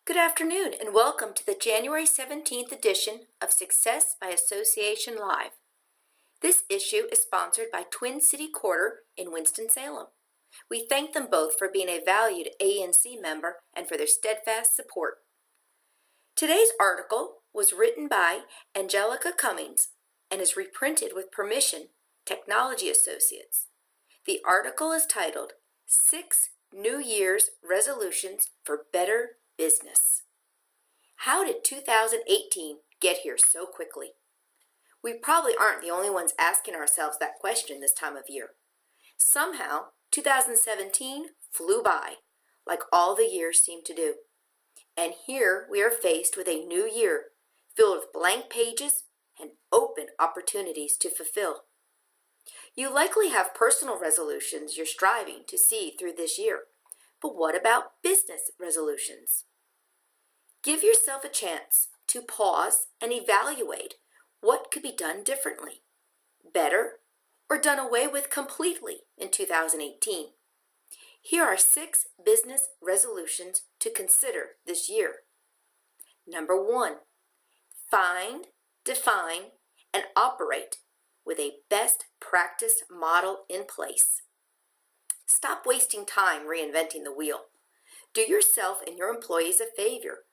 Good afternoon and welcome to the January 17th edition of Success by Association Live. This issue is sponsored by Twin City Quarter in Winston-Salem. We thank them both for being a valued ANC member and for their steadfast support. Today's article was written by Angelica Cummings and is reprinted with permission, Technology Associates. The article is titled 6 New Year's Resolutions for Better Business. How did 2018 get here so quickly? We probably aren't the only ones asking ourselves that question this time of year. Somehow, 2017 flew by, like all the years seem to do. And here we are faced with a new year filled with blank pages and open opportunities to fulfill. You likely have personal resolutions you're striving to see through this year. But what about business resolutions? Give yourself a chance to pause and evaluate what could be done differently, better, or done away with completely in 2018. Here are 6 business resolutions to consider this year. Number 1, find, define, and operate with a best practice model in place. Stop wasting time reinventing the wheel. Do yourself and your employees a favor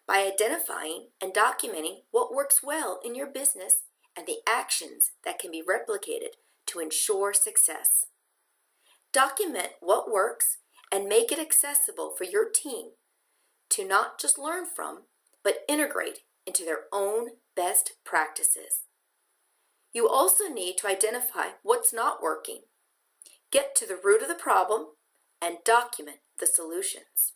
by identifying and documenting what works well in your business and the actions that can be replicated to ensure success. Document what works and make it accessible for your team to not just learn from, but integrate into their own best practices. You also need to identify what's not working. Get to the root of the problem and document the solutions.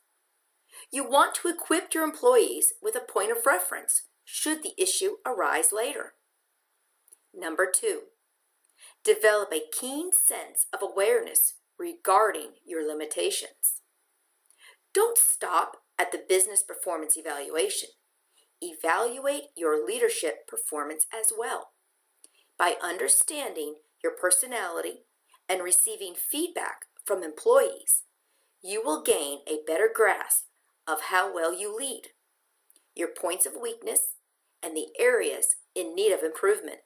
You want to equip your employees with a point of reference should the issue arise later. Number 2, develop a keen sense of awareness regarding your limitations. Don't stop at the business performance evaluation. Evaluate your leadership performance as well. By understanding your personality and receiving feedback from employees, you will gain a better grasp of how well you lead, your points of weakness, and the areas in need of improvement.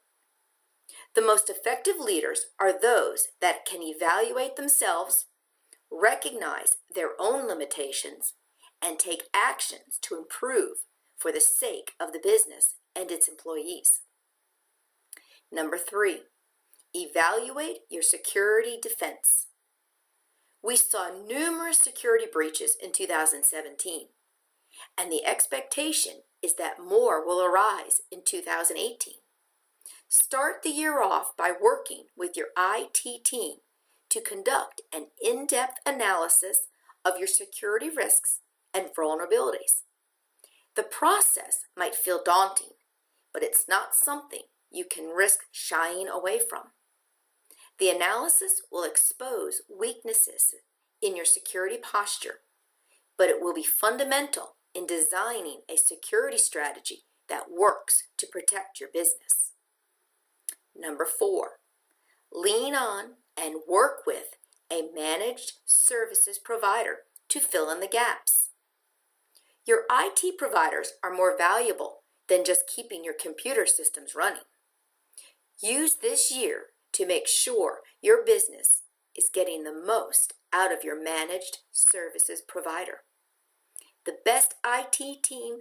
The most effective leaders are those that can evaluate themselves, recognize their own limitations, and take actions to improve for the sake of the business and its employees. Number 3, evaluate your security defense. We saw numerous security breaches in 2017, and the expectation is that more will arise in 2018. Start the year off by working with your IT team to conduct an in-depth analysis of your security risks and vulnerabilities. The process might feel daunting, but it's not something you can risk shying away from. The analysis will expose weaknesses in your security posture, but it will be fundamental in designing a security strategy that works to protect your business. Number 4, lean on and work with a managed services provider to fill in the gaps. Your IT providers are more valuable than just keeping your computer systems running. Use this year to make sure your business is getting the most out of your managed services provider. The best IT team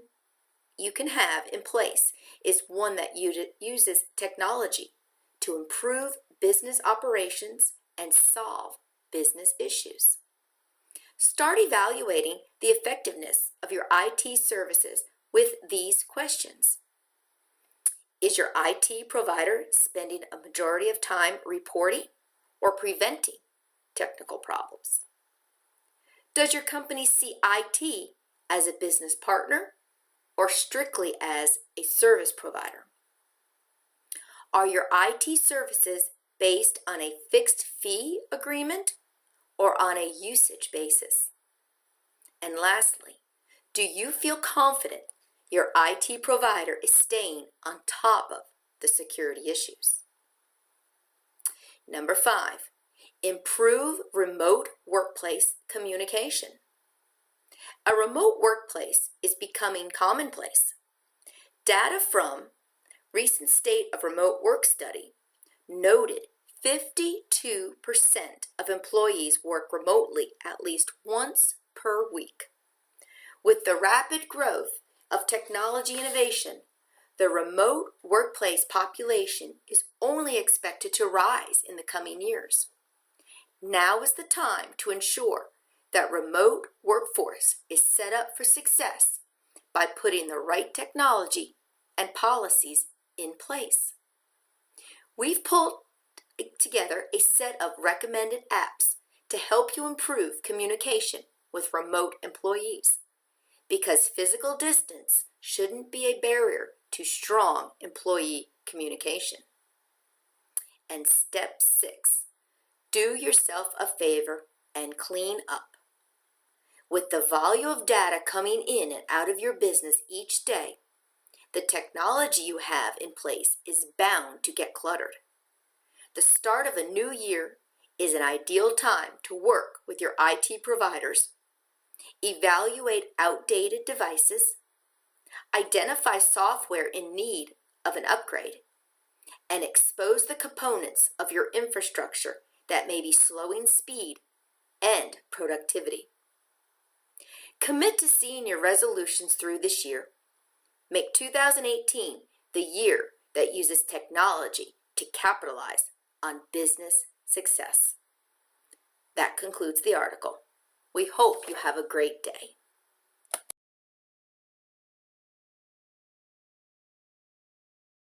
you can have in place is one that uses technology to improve business operations and solve business issues. Start evaluating the effectiveness of your IT services with these questions. Is your IT provider spending a majority of time reporting or preventing technical problems? Does your company see IT as a business partner or strictly as a service provider? Are your IT services based on a fixed fee agreement or on a usage basis? And lastly, do you feel confident your IT provider is staying on top of the security issues? Number 5, improve remote workplace communication. A remote workplace is becoming commonplace. Data from recent State of Remote Work study noted 52% of employees work remotely at least once per week. With the rapid growth of technology innovation, the remote workplace population is only expected to rise in the coming years. Now is the time to ensure that remote workforce is set up for success by putting the right technology and policies in place. We've pulled together a set of recommended apps to help you improve communication with remote employees, because physical distance shouldn't be a barrier to strong employee communication. And step 6, do yourself a favor and clean up. With the volume of data coming in and out of your business each day, the technology you have in place is bound to get cluttered. The start of a new year is an ideal time to work with your IT providers, evaluate outdated devices, identify software in need of an upgrade, and expose the components of your infrastructure that may be slowing speed and productivity. Commit to seeing your resolutions through this year. Make 2018 the year that uses technology to capitalize on business success. That concludes the article. We hope you have a great day.